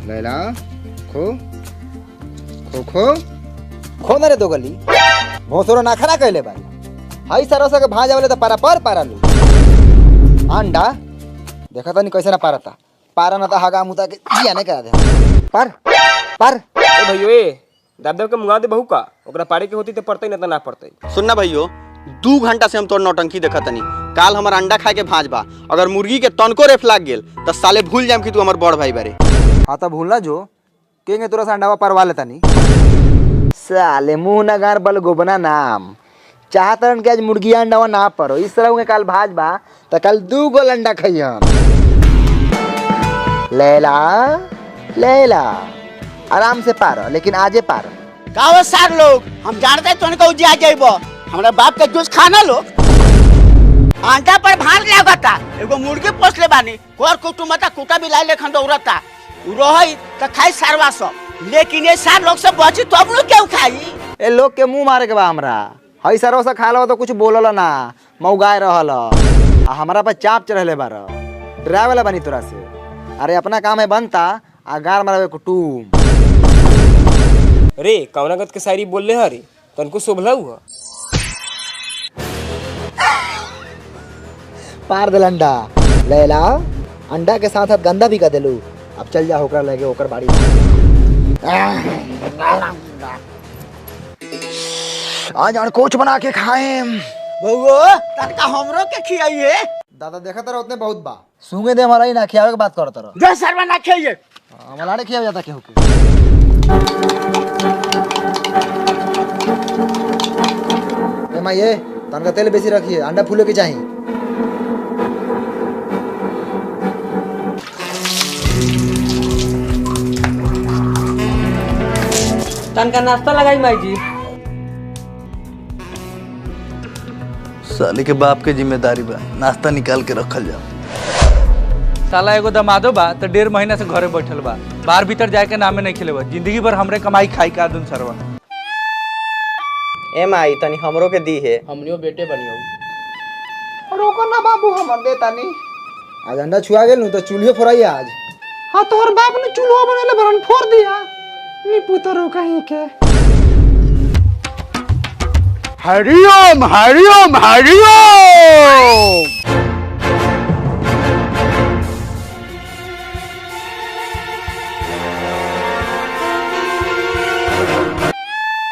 लैला खो खो खो खो ना रे दो गली भोसरो ना खरा कहले भाई हाई सरसा के भाजा वाले तो पारा पर पारा लू अंडा देखा तो नहीं कैसे ना पारता पारा ना तो हागा मुता के जिया नहीं करा दे पर ए भैयो ए दाब दाब के मुंगा दे बहू का ओकरा पारे के होती तो पड़ते ना तो ना पड़ते। सुनना भैयो 2 घंटा से हम तोर नौटंकी देखा तनी। काल हमार अंडा खाए के भाज बा, अगर मुर्गी के तनको रेफ लाग गेल तो साले भूल जाम कि तू हमार बड़ भाई बारे। हाँ तो भूलना जो केंगे तोरा से अंडावा परवा लेता नहीं साले मुंह ना गार बल गोबना नाम चाहतरन के आज मुर्गी अंडावा ना परो इस तरह के काल भाज बा तो कल 2 गोल अंडा खाई हम। लैला लैला आराम से पारो लेकिन आजे पारो गाँव सार लोग हम जानते हैं तुमको उजिया जाइबो हमारे बाप के जूस खाना लो आंटा पर भार लागता एगो मुर्गी पोस ले बानी कोर कुटुमता कुटा बिलाई लेखन दौड़ता रोही त खाई सारवा सब लेकिन ये सार लोग से बची तो अब लोग क्यों खाई ए लोग के मुंह मारे के बा हमरा हई सरो से खा लो तो कुछ बोलल ना मौगाए रहल आ हमरा पर चाप चढ़ले बार डरावे वाला बनी तोरा से। अरे अपना काम है बनता आ गार मारवे कुटुम रे कवनागत के शायरी बोल ले हरी तनको शोभला हुआ पार दिल अंडा लैला अंडा के साथ साथ गंदा भी कर देलू अब चल जा होकर लगे होकर बाड़ी आज कोच बना के खाए बउओ तनका हमरो के खियाइए दादा देखा तरह उतने बहुत बा सूंगे दे हमारा ही ना खियावे के बात करत रह जो सरवा ना खाइए मलाड़े खिया जाता केहू के ए मां ये तनका तेल बेसी रखिए अंडा फूले के चाहिए। तनका नाश्ता लगाई माई जी। साले के बाप के जिम्मेदारी बा नाश्ता निकाल के रखल जाओ। साला एगो दमादो बा तो 1.5 महीना से घरे बैठल बा बाहर भीतर जाए के नामे नहीं खेले बा जिंदगी भर हमरे कमाई खाई का दुन सरवा। ए माई तनी हमरो के दी है हमनियो बेटे बनियो रोको ना बाबू हमर देता नहीं आज अंडा छुआ गेल नु तो चूल्हे फोड़ाई आज। हां तोहर बाप ने चूल्हा बनेले बरन फोड़ दिया नी पुतरो कहीं के हरिओम हरिओम हरिओम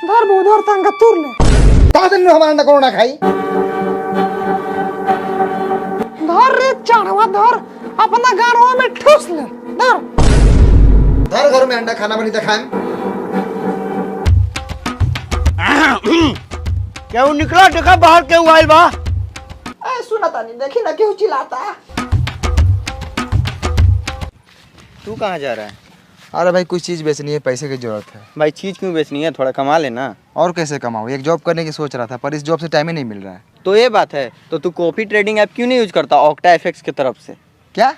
धर बोधर तंगा तुर ले का दिन में हमारा अंडा कोनो ना खाई धर रे चाड़वा धर अपना गारवा में ठूस ले धर घर में अंडा खाना बनी तो खाएं। क्यों निकला देखा बाहर क्यों आइल बा ए सुना तानी देखी ना क्यों चिल्लाता तू कहाँ जा रहा है? अरे भाई कुछ चीज बेचनी है पैसे की जरूरत है। भाई चीज क्यों बेचनी है, थोड़ा कमा लेना। और कैसे कमाऊँ एक जॉब करने की सोच रहा था पर इस जॉब से टाइम ही नहीं मिल रहा है। तो ये बात है तो तू कॉफी ट्रेडिंग ऐप क्यों नहीं यूज करता ऑक्टा एफएक्स की तरफ से? क्या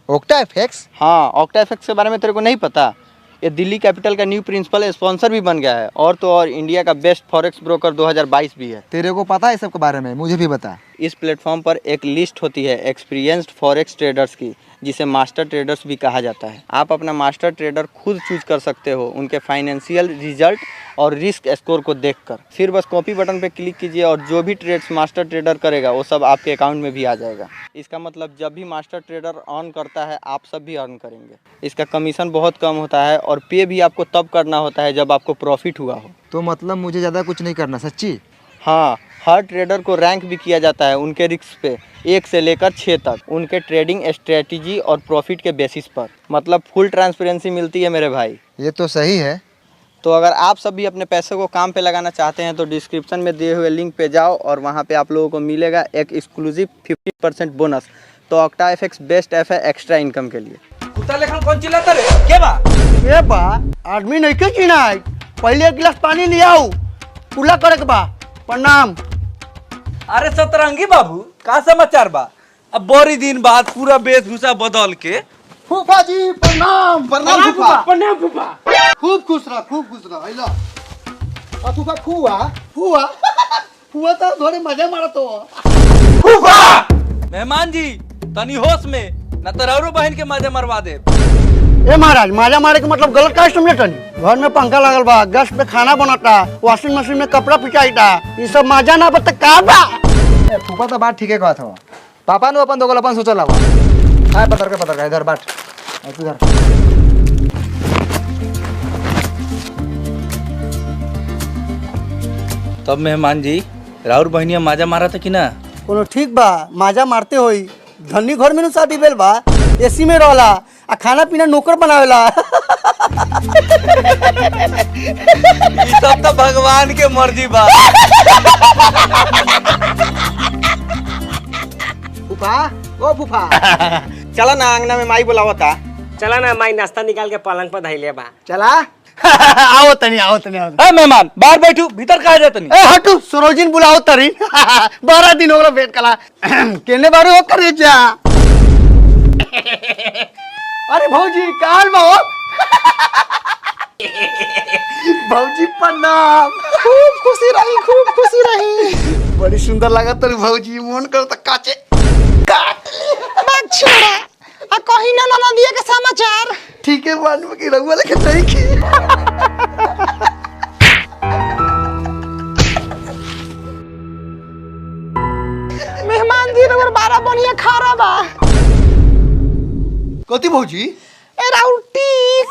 ओक्टा एफएक्स? हाँ ऑक्टा एफएक्स के बारे में तेरे को नहीं पता? ये दिल्ली कैपिटल का न्यू प्रिंसिपल स्पॉन्सर भी बन गया है और तो और इंडिया का बेस्ट फॉरेक्स ब्रोकर 2022 भी है। तेरे को पता है सब के बारे में? मुझे भी बता। इस प्लेटफॉर्म पर एक लिस्ट होती है एक्सपीरियंस्ड फॉरेक्स ट्रेडर्स की जिसे मास्टर ट्रेडर्स भी कहा जाता है। आप अपना मास्टर ट्रेडर खुद चूज कर सकते हो उनके फाइनेंशियल रिजल्ट और रिस्क स्कोर को देखकर। फिर बस कॉपी बटन पे क्लिक कीजिए और जो भी ट्रेड्स मास्टर ट्रेडर करेगा वो सब आपके अकाउंट में भी आ जाएगा। इसका मतलब जब भी मास्टर ट्रेडर अर्न करता है आप सब भी अर्न करेंगे। इसका कमीशन बहुत कम होता है और पे भी आपको तब करना होता है जब आपको प्रॉफिट हुआ हो। तो मतलब मुझे ज़्यादा कुछ नहीं करना सच्ची? हाँ हर ट्रेडर को रैंक भी किया जाता है उनके रिस्क पे 1 से लेकर 6 तक उनके ट्रेडिंग स्ट्रेटजी और प्रॉफिट के बेसिस पर। मतलब फुल ट्रांसपेरेंसी मिलती है मेरे भाई। ये तो सही है। तो अगर आप सब भी अपने पैसे को काम पे लगाना चाहते हैं तो डिस्क्रिप्शन में दिए हुए लिंक पे जाओ और वहाँ पे आप लोगों को मिलेगा एक एक्सक्लूसिव 50% बोनस। तो ऑक्टा एफएक्स बेस्ट ऐप है एक्स्ट्रा इनकम के लिए। कुत्ता लेखन कौन चिल्लाता रे के बा? ए बा आदमी नहीं के चिना पहले 1 गिलास पानी ले आओ पूरा करे के बा। प्रणाम। अरे सतरंगी बाबू का समाचार बा? अब बड़ी दिन बाद पूरा वेशभूषा बदल के। फूफा जी प्रणाम। प्रणाम फूफा। प्रणाम फूफा। खूब खुश रह आइला। आ फूफा फुआ फुआ फुआ तो थोड़े मजा मारत हो। फूफा मेहमान जी तनी होश में न तो रौरो बहन के मजे मरवा दे। ए महाराज माजा मारे के मतलब गलत का समझतनी। घर में पंखा लागल बा, गैस पे खाना बनता, वॉशिंग मशीन में कपड़ा पिचाईता, ये सब माजा ना बता का बा। फूफा तो बात ठीक है कहत हो। पापा नु अपन दोगल अपन सोचल हवा। हाय पतर के इधर बाट। इधर। तब मेहमान जी राउर बहनिया माजा मारा था कि ना? कोनो ठीक बा, माजा मारते होई। धनी घर में शादी भेल बा, एसी में रहला आ खाना पीना नौकर बनावेला। ई सब तो भगवान के मर्जी बा। फूफा, ओ फूफा। चला ना अंगना में माई बुलावता। चला ना माई नाश्ता निकाल के पलंग पर धैले बा। चला। आओ तनी आओ तनी आओ। ए मेहमान बाहर बैठू, भीतर कहा जातनी? ए हटू, सरोजिन बुलाओ तरी। 12 दिन हो गया वेट कला। केने बारे हो करे जा। अरे भौजी काल बा हो। भौजी प्रणाम। खूब खुशी रही। बड़ी सुंदर लगा तरी भौजी, मन कर त काचे काट ले। बात छोड़ा। आ कहीं ना दिया के समाचार। ठीक है मान में की रहुआ लेकिन नहीं की। मेहमान जी रबर 12 बनिया खा रहा बा। कथी भौजी? ए राउटीक।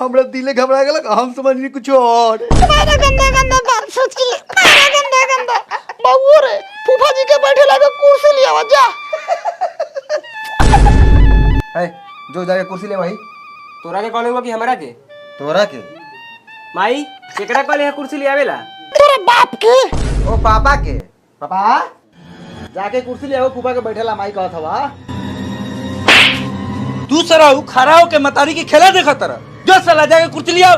हमरा दिले घबरा गेल, हम समझनी कुछ और। तुम्हारा गंदा बात सोच के गंदा बबू रे, फूफा जी के बैठे लगा कुर्सी ले आवा जा। है जो जाके कुर्सी ले भाई। तोरा के कॉल हुआ कि हमरा के? तोरा के। माई केकरा कॉल है कुर्सी ले आवेला? तेरे बाप के। ओ पापा के। पापा जाके कुर्सी ले आओ, फूफा के बैठेला माई कहत हवा। तू सराऊ खड़ा हो के मतारी की खेला देखा तरह। जो साला जाके कुर्सी ले आओ।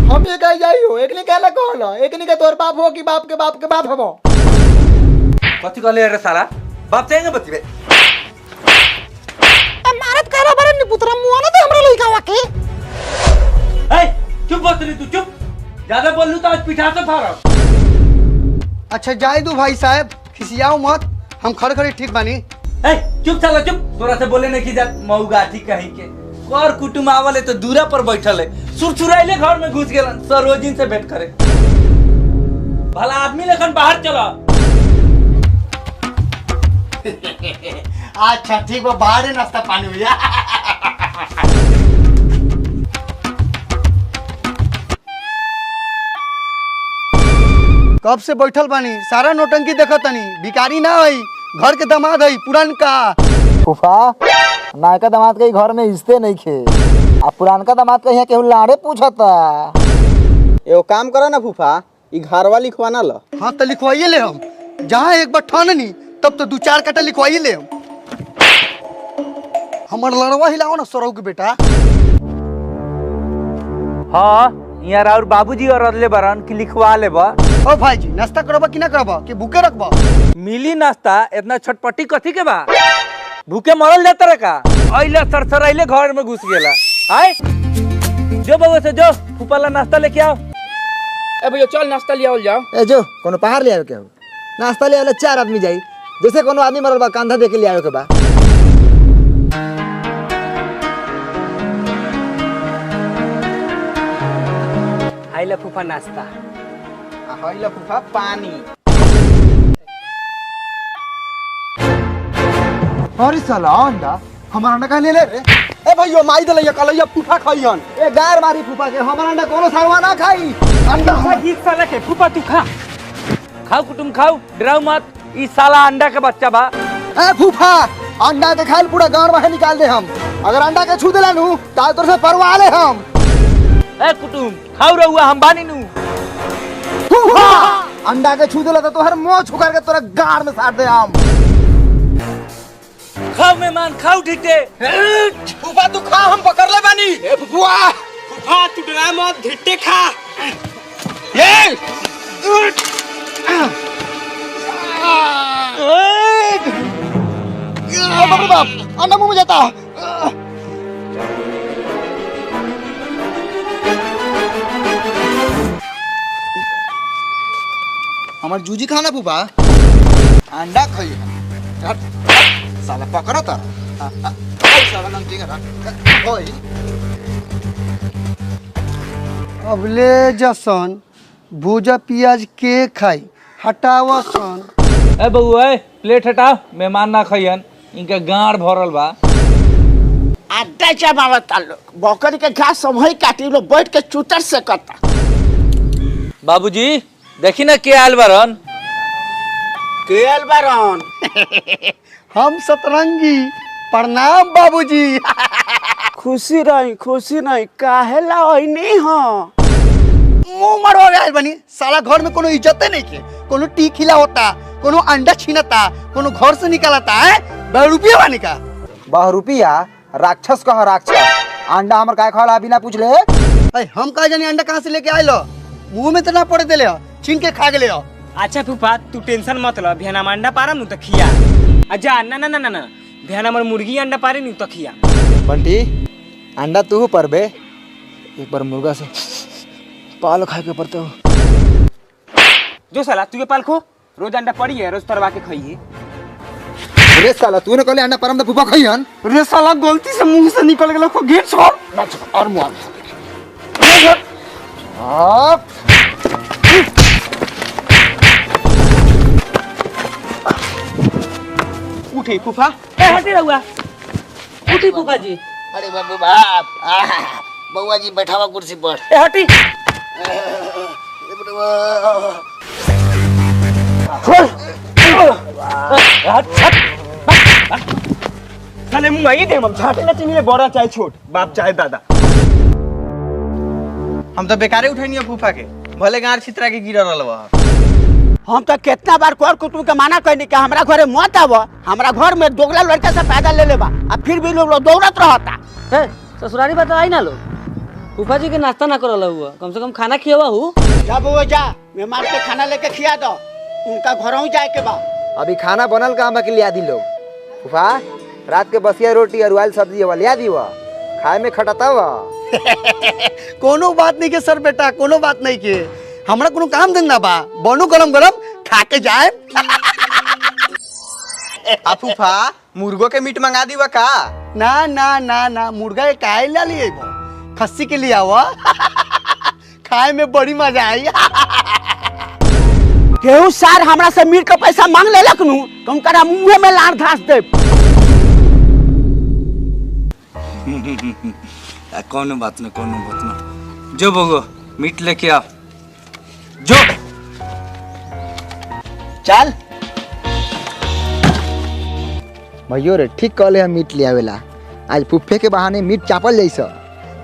हम ये कह जाई हो, एकनी कहला कहला, एकनी के तोर बाप हो कि बाप के बाप हबो। कथी कहले रे साला? बाप चाहेंगे बतिबे। मारत करा बरे नि पुत्रा मुआ ना दे हमरा लइकावा के। ए चुप बस रे तू चुप। ज्यादा बोललू तो आज पिठा से फाड़ा। अच्छा जाए दो भाई साहब, खिसियाओ मत, हम खड़े ठीक बानी। ए चुप साला चुप। तोरा से बोले नहीं की जात मऊगाठी कहीं के। कर कुटुम आवले तो दूरा पर बैठल है, सुरसुराइले घर में घुस गेलन सरोजिन से भेंट करे। भला आदमी लेखन बाहर चला। अच्छा ठीक बा, बाहर नाश्ता पानी हुआ। कब से बैठल बानी, सारा नोटंकी देखतनी, भिखारी ना हई, घर के दामाद हई पुरानका। फूफा नायका दामाद के घर में इज्जते नहीं खे। आ पुरानका दामाद के यहाँ केहू लाड़े पूछता। एगो काम करो ना फूफा, ई घरवा लिखवाना ल। हाँ तो लिखवाइए ले हम। जहाँ एक बार ठाननी तब तो 2-4 कटा लिखवाइए ले हम। हमार लड़वा हिलाओ ना सौरव के बेटा। हाँ यहाँ और बाबूजी और अदले बरन की लिखवा लेबा। ओ भाई जी नाश्ता करबा कि ना करबा कि भूखे रखबा? मिली नाश्ता, इतना छटपटी कथी के बा? भूखे मरल जाता रे का? अइले सरसराइले घर में घुस गेला। आय जो बउआ से जो फूफाला नाश्ता लेके आओ। ए भैया चल नाश्ता ले आओ जाओ। ए जो कोनो पहाड़ ले आयो केहू। नाश्ता ले आले 4 आदमी जाई। जैसे कोनो आदमी मरल बा कंधा देके ले आयो के बा। आइला फूफा नाश्ता। हइला फूफा पानी। अरे साला अंडा हमारा अंडा कहाँ ले ले रे? ए भैया माई दलैया कलैया फूफा खइहन। ए गार मारी फूफा के, हमारा अंडा कोनो सावा ना खाई। अंडा गीत साला के फूफा तू खा। खाओ कुटुम खाओ, डराओ मत। ई साला अंडा के बच्चा बा। ए फूफा अंडा के खाइल पूरा गांव बाहर निकाल दे हम। अगर अंडा के छू देला नु ता तोर से परवा ले हम। ए कुटुम खाओ रहुआ, हम बानी नु। फूफा अंडा के छू देला तो तोहर मुंह छुकर के तोरा गार में साट दे हम। खाओ मेहमान खाओ ठीक से। फूफा तू खा, हम पकड़ ले बानी। ए फूफा फूफा तू डरा मत, धिट्टे खा। ये बाप रे बाप, अंडा मुंह में जाता। हमार जूजी खाना फूफा, अंडा खाई साला पकड़ा था। अबले जसन भूजा पियाज के खाई हटावा सन। ए बउआ प्लेट हटाओ, मेहमान ना खइयन, इनका गाड़ भरल बा। अड्डा जमावता लोग बकरी के घास सब वही काटी लोग बैठ के चूतर से कता। बाबूजी देखी ना के आयल बारन। केल बारन हम सतरंगी प्रणाम बाबूजी। खुशी नहीं काहे ला नहीं हो। मुंह मरवा गए बनी साला घर में कोनो इज्जते नहीं के, कोनो टी खिला होता, कोनो अंडा छीनता, कोनो घर से निकालता है ₹10 वानी का। ₹10 राक्षस कह राक्षस। अंडा हमर काय खाला बिना पूछले। अरे हम कहा जानी अंडा कहाँ से लेके आए लो, मुंह में तो ना पड़े देले हो, छीन के खा गेले हो। अच्छा फूफा तू टेंशन मत ल, भेना में अंडा पारा नु त खिया। अच्छा ना ना ना ना ना भेना में मुर्गी अंडा पारे नु त खिया। बंटी अंडा तू पर बे, एक बार मुर्गा से पाल खा के पड़ते हो। जो साला तू के पाल खो, रोज अंडा पड़ी है, रोज परवा के खाइए। अरे साला तूने कहले अंडा परम त फूफा खइहन। रे साला गलती से मुंह से निकल गेलो को गेट छोड़। और मुआ आप उठे फूफा। ए हटी रहुआ, उठी फूफा जी। अरे बाबू बाप बउआ जी बैठावा कुर्सी पर। ए हटी। साले मुंह आई दे हम छाटे ना चिनी बड़ा चाहे छोट, बाप चाहे दादा। हम तो बेकारे उठैनी फूफा के, भले गाड़ छितरा के गिर रहल बा। हम तो कितना बार कर कुटुम के माना कहनी कि हमरा घरे मत आव, हमरा घर में दोगला लड़का से पैदा ले लेबा, अब फिर भी लोग दौड़त रहता। ए ससुरारी बात आई ना लो, फूफा जी के नाश्ता ना करला हुआ, कम से कम खाना खियावा हूँ। जा बउआ जा, मेहमान के खाना लेके खिया दो, उनका घरों जाए के बा। अभी खाना बनल का हम के लिया दी लोग। फूफा रात के बसिया रोटी और उबाल सब्जी वाला लिया दी वा, खाए में खटता वा। कोनो बात नहीं के सर बेटा, कोनो बात नहीं के, हमरा कोनो काम धंधा बा, बनू गरम गरम खा के जाए। आ फूफा मुर्गो के मीट मंगा दीवा का? ना ना ना ना मुर्गा के काहे ला लिए बो, खस्सी के लिए आवा। खाए में बड़ी मजा आई। केहू सार हमरा से मीट का पैसा मांग लेलक नु, तो उनका मुंह में लार घास दे। कोनो बात ना। जो बगो मीट लेके आओ, जो चल भैयो रे ठीक कहले हम मीट ले आवेला, आज फुफ्फे के बहाने मीट चापल जैसा।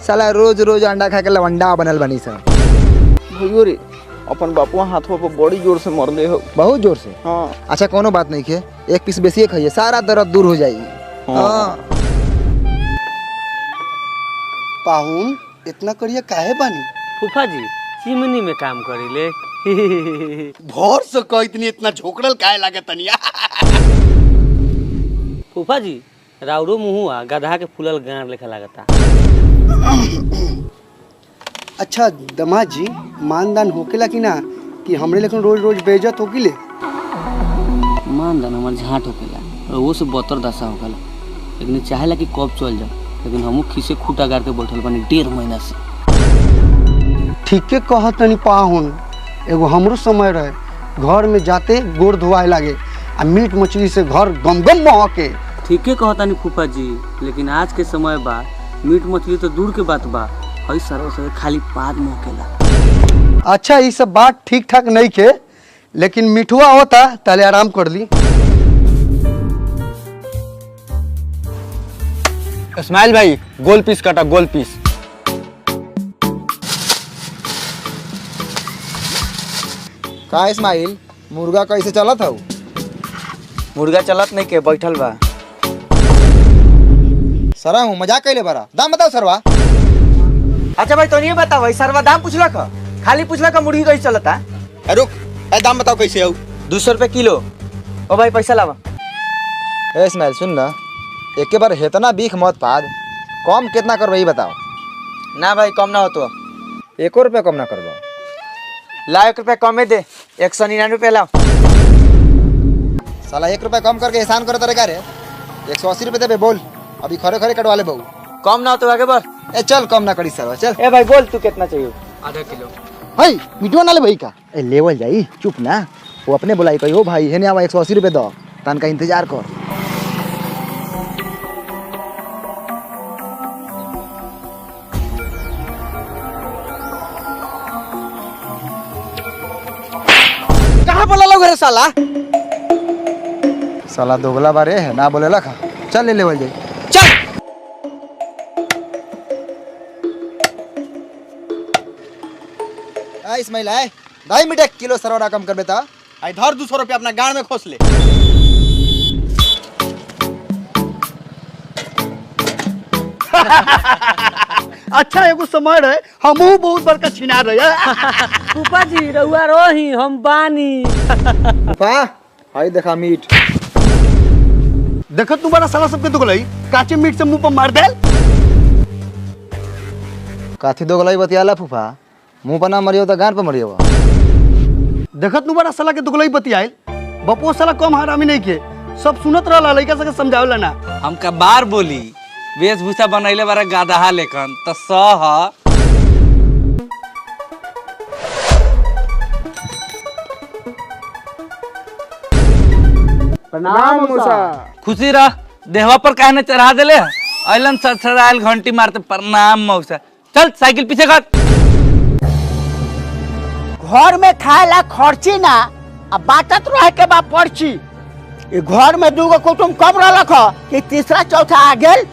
साला रोज रोज अंडा खा के लवंडा बनल बनी सा। भैयो रे अपन बापुआ हाथों पर बड़ी जोर से मरले हो। बहुत जोर से। हाँ अच्छा कोनो बात नहीं के, एक पीस बेसी खाइए, सारा दर्द दूर हो जाएगी। हाँ। पाहुन इतना करिए काहे बानी? फूफा जी चिमनी में काम करीले। भोर से कह इतनी इतना झोकड़ल काहे लागे तनिया। फूफा जी राउरो मुहुआ गधा के फूलल गाड़ लेखा लागता। अच्छा दमाद जी मानदान होकेला कि ना, कि हमरे लेकिन रोज रोज बेइज्जत होकिले? मानदान हमार झाट होकेला और वो से बतर दशा होकेला, लेकिन चाहेला कि कब चल जाओ, लेकिन हमू खीसे खूटा गाड़ के बैठल बानी 1.5 महीना से। ठीके कहत तनी पाहुन, एगो हमरो समय रहे, घर में जाते गोड़ धोआए लागे आ मीट मछली से घर गम गम महके। ठीके कहतानी फूफा जी, लेकिन आज के समय बा मीट मछली तो दूर के बात बा, हई सरव से खाली पाद महकेला। अच्छा ये सब बात ठीक ठाक नहीं के, लेकिन मिठुआ होता ताले आराम कर ली। इस्माइल भाई गोल पीस काटा, गोल पीस। का इस्माइल मुर्गा कैसे चलत हऊ? मुर्गा चलत नहीं के, बैठल बा। सरा हूँ मजाक कैले बरा, दाम बताओ सरवा। अच्छा भाई तो नहीं बताओ भाई, सरवा दाम पूछला का? खाली पूछला का मुर्गी कैसे चलता? रुक दाम बताओ कैसे हऊ? 200 रुपए किलो। ओ भाई पैसा लावा। ए इस्माइल सुन ना, एक बार हेतना बीख मत पाद, कम कितना करबो ये बताओ। ना भाई कम ना हो तो। 1 रुपया कम ना करबो? ला 1 रुपया कमे दे, 199 रुपया लाओ। साला 1 रुपया कम करके एहसान करे तरीका रे। 180 रुपये देबे बोल, अभी खरे खरे कटवा ले बहू। कम ना हो तो आगे बढ़। ए चल कम ना करी सर चल। ए भाई बोल तू कितना चाहिए? आधा किलो। भाई मिटवा ना ले भाई का। ए लेवल जाई चुप ना, वो अपने बुलाई कही हो भाई हेने आवा 180 रुपये दो, तन का इंतजार कर। कहाँ बोला लोग रे साला? साला दोगला बारे है ना बोलेला खा। चल ले लेवल जाई। चल आ इस्माइल आए 2.5 मिनट 1 किलो सरवरा कम कर बेटा। आई धर 200 रुपया अपना गाड़ में खोस ले। अच्छा एगो समय रहे हमहू बहुत बड़का छिना रहे। फूफा जी रउआ रही हम बानी। फा हाय देखा मीट। देखत तुम्हारा साला सबके दुगलई काचे मीट से मुंह पर मार देल। काथी दोगलाई बतियाला फूफा, मुंह पर ना मरियो तो गांड पर मरियो। देखत तुम्हारा साला के दुगलई बतियाइल। बपो साला कम हरामी नहीं के, सब सुनत रहला, लइका सके समझावला ना। हमका बार बोली वेशभूषा बनैले बारा गादहा लेखन त सह। प्रणाम मूसा। खुशी रह, देहवा पर काहे न चढ़ा देले। अइलन सड़सड़ाइल घंटी मारते प्रणाम मौसा। चल साइकिल पीछे कर। घर में खाए ला खर्ची ना, अब बाटत रहे के बा पर्ची। ये घर में दूगो कुटुम कम रहलक ह कि तीसरा चौथा आ गेल।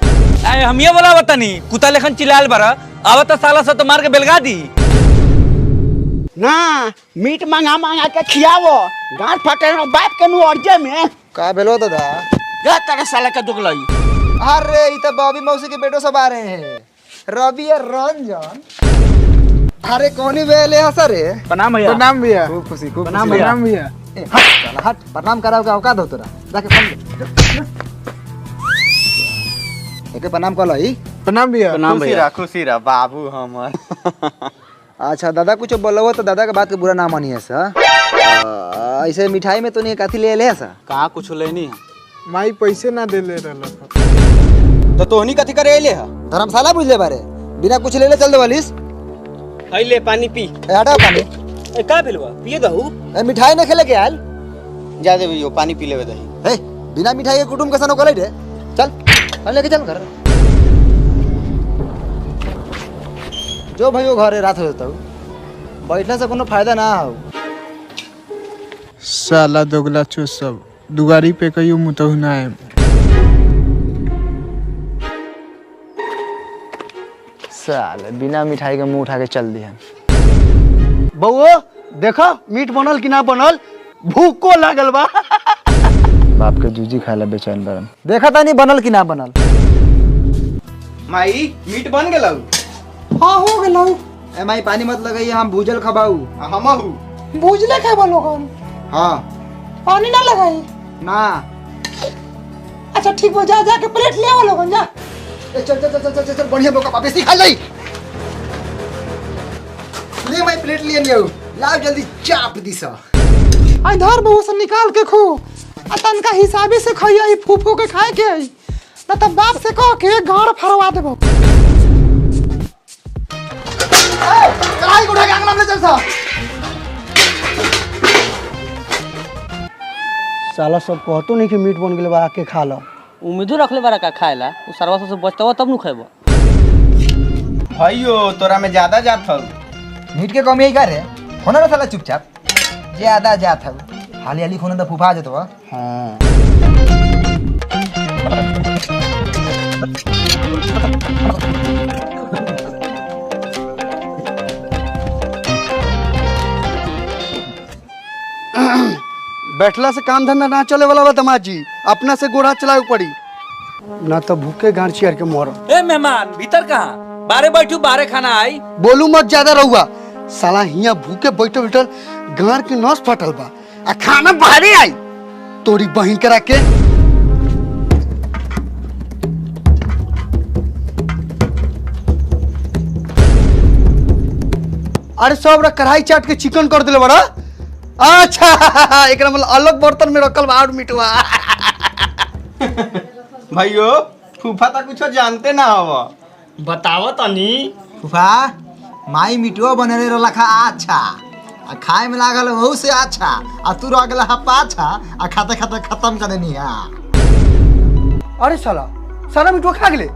आए हम ये बोला बतानी कुत्ता लेखन चिल्लाल बारा, अब तो साला से तो मार के बेलगा दी। ना मीट मांगा मांगा के खियावो, गांठ फटे न बाप के नु अर्जे में। का बेलो दादा? रे तेरे साले के दुगलई। अरे ये तो बॉबी मौसी के बेटो सब आ रहे हैं, रवि और रंजन। अरे कौनी बेले हंसा रे? प्रणाम भैया। प्रणाम भैया। खूब खुशी खूब प्रणाम खुशी। भैया। ए, हट साला हट, प्रणाम कराओ का औकात हो तोरा, जाके फोन एके प्रणाम कर लई। प्रणाम भैया। खुशी रह बाबू हमर। अच्छा दादा कुछ बोलो तो दादा के बात के बुरा ना मानिए सा। ऐसे मिठाई में तो नहीं काथी ले ले सा? कहाँ कुछ लेनी है? माई पैसे ना दे ले रहल। तो तोहनी कथी करे अइले है? धर्मशाला बुझ ले बारे, बिना कुछ ले ले चल दे वालिस। हाय ले पानी पी। ए हटा पानी। ए का भेलवा पिए दहू। ए मिठाई न खेले के आयल? जा दे भैया पानी पी लेवे दही। ए बिना मिठाई के कुटुम के सनो करे रे। चल चल लेके चल घर। जो भाई वो घरे रात हो जाता हूँ, बैठने से कोनो फायदा ना हो। साला दोगला चो सब दुगारी पे कहियो मुतहु ना है। साले बिना मिठाई के मुंह उठा के चल दिया। बउओ देखा मीट बनल कि ना बनल, भूखो लागल बा। बाप के जूजी खाए ला बेचैन बरन। देखा था नहीं बनल कि ना बनल। माई मीट बन गेलौ। हाँ हो गेलौ। ए माई पानी मत लगाइए, हम भूजल खबाऊ। हमहू भूजले खाए लोगन, हाँ पानी ना लगाई। ना। अच्छा ठीक बा, जा जाके प्लेट ले आओ लोगन जा। ए, चल चल चल चल चल बढ़िया बोका वापस खा लई। ले माई प्लेट लिए लियो, लाओ जल्दी चाप दिसा। आई धर बहु से निकाल के खो, आ तनका हिसाबे से खइया, ई फूफो के खाए के आई, ना त बाप से कह के गाड़ फरवा देबो। कढ़ाई उठा के अंगना में चल सा। साला सब कहतो नहीं कि मीट बन गेल बा, आके खा लो। उम्मीदो रखले बारा का खाएला, उ सरवा से बचतवा तब नु खाएबो। भाइयो तोरा में ज्यादा जात हौ। मीट के कमी का रे? होना ना साला चुपचाप, ज्यादा जात हौ। हाली हाली खोने त फूफा जतो। हां बैठला से काम धंधा ना चले वाला बा तमाजी, अपना से गोड़ा चलावे पड़ी, ना तो भूखे गांड चियर के मरो। ए मेहमान भीतर कहाँ? बारे बैठू बारे खाना आई। बोलू मत ज्यादा रहुआ, साला हिया भूखे बैठल बैठल गांड के नस फटल बा, आ खाना बाहरे आई तोरी बहिन करा के। अरे सब रा कढ़ाई चाट के चिकन कर दिले बड़ा। अच्छा एकरा मतलब अलग बर्तन में रखल बा और मिटवा। भाइयों फूफा तो कुछ जानते ना हो। बताओ तनी। फूफा माई मिटुआ बनेले रखा अच्छा आ खाए में लागल वहू से अच्छा आ तू रह गेला पाछा आ खाते खाते खत्म कर देनी है। अरे साला साला मिठुआ खा गेले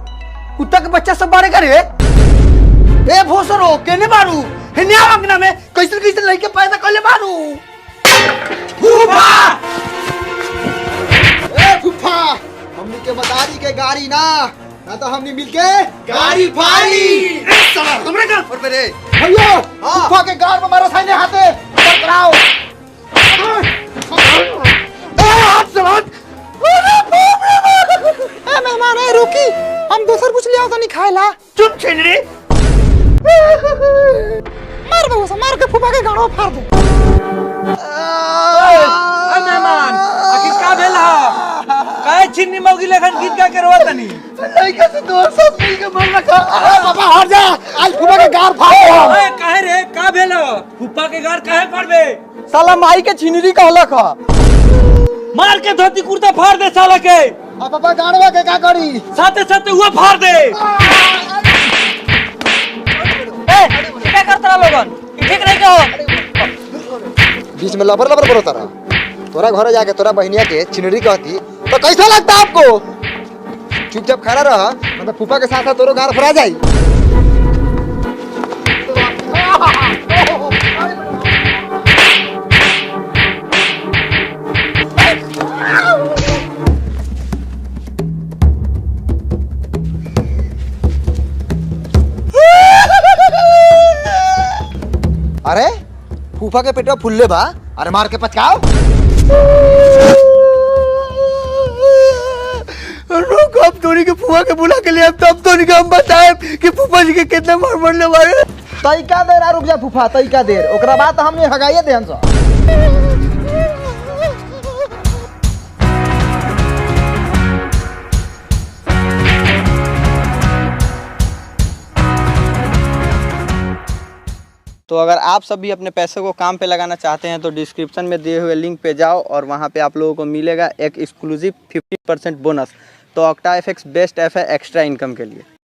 कुत्ता के बच्चा सब बारे करे ए भोसरो केने मारू हिन्या अंगना में कैसे कैसे लड़के पैदा करले मारू फूफा ए फूफा हमनी के मदारी के गाड़ी ना तो हमनी मिलके गाड़ी फाड़ी साला हमरे घर पर रे भैया फूफा के गाड़ में मारो साइने हाथे कराओ ए मेहमान है रुकी हम दूसर कुछ ले आओ तो नहीं खाएला चुप छिनरी मार दो उसे मार के फूफा के गाड़ो फाड़ दे मेहमान आखिर का भेल हा काहे छिन्नी मौगी लेखन गीत गा के रोत तनी लड़का से दो सब मिल के मर रखा अरे बाबा हट जा आज फूफा के गाड़ फाड़ दो ओए काहे रे का भेल फूफा के घर काहे फाड़बे साला माई के छिनरी कहलक ह मार के धोती कुर्ता फाड़ दे साला के आ पापा गाड़वा के का करी साथे साथे हुआ फाड़ दे क्या करता लोगन ठीक नहीं कहो बीच में लबर लबर करो तारा तोरा घरे जाके तोरा बहनिया के चिनरी कहती तो कैसा लगता आपको चुपचाप खड़ा रह मतलब फूफा के साथ साथ तोरो गाड़ फरा जाई अरे फूफा के पेटवा फुल्ले बा अरे मार के पचकाओ रुक अब तोरी के फूफा के बुला के लिए अब तब तोरी के हम बताए कि फूफा जी के कितना मार मरने वाले तइका देर आ रुक जा फूफा तइका देर ओकरा बाद तो हमने हगाइए दे हमसे तो अगर आप सब भी अपने पैसे को काम पे लगाना चाहते हैं तो डिस्क्रिप्शन में दिए हुए लिंक पे जाओ और वहाँ पे आप लोगों को मिलेगा एक एक्सक्लूसिव 50% बोनस। तो ऑक्टा एफएक्स बेस्ट ऐप है एक्स्ट्रा इनकम के लिए।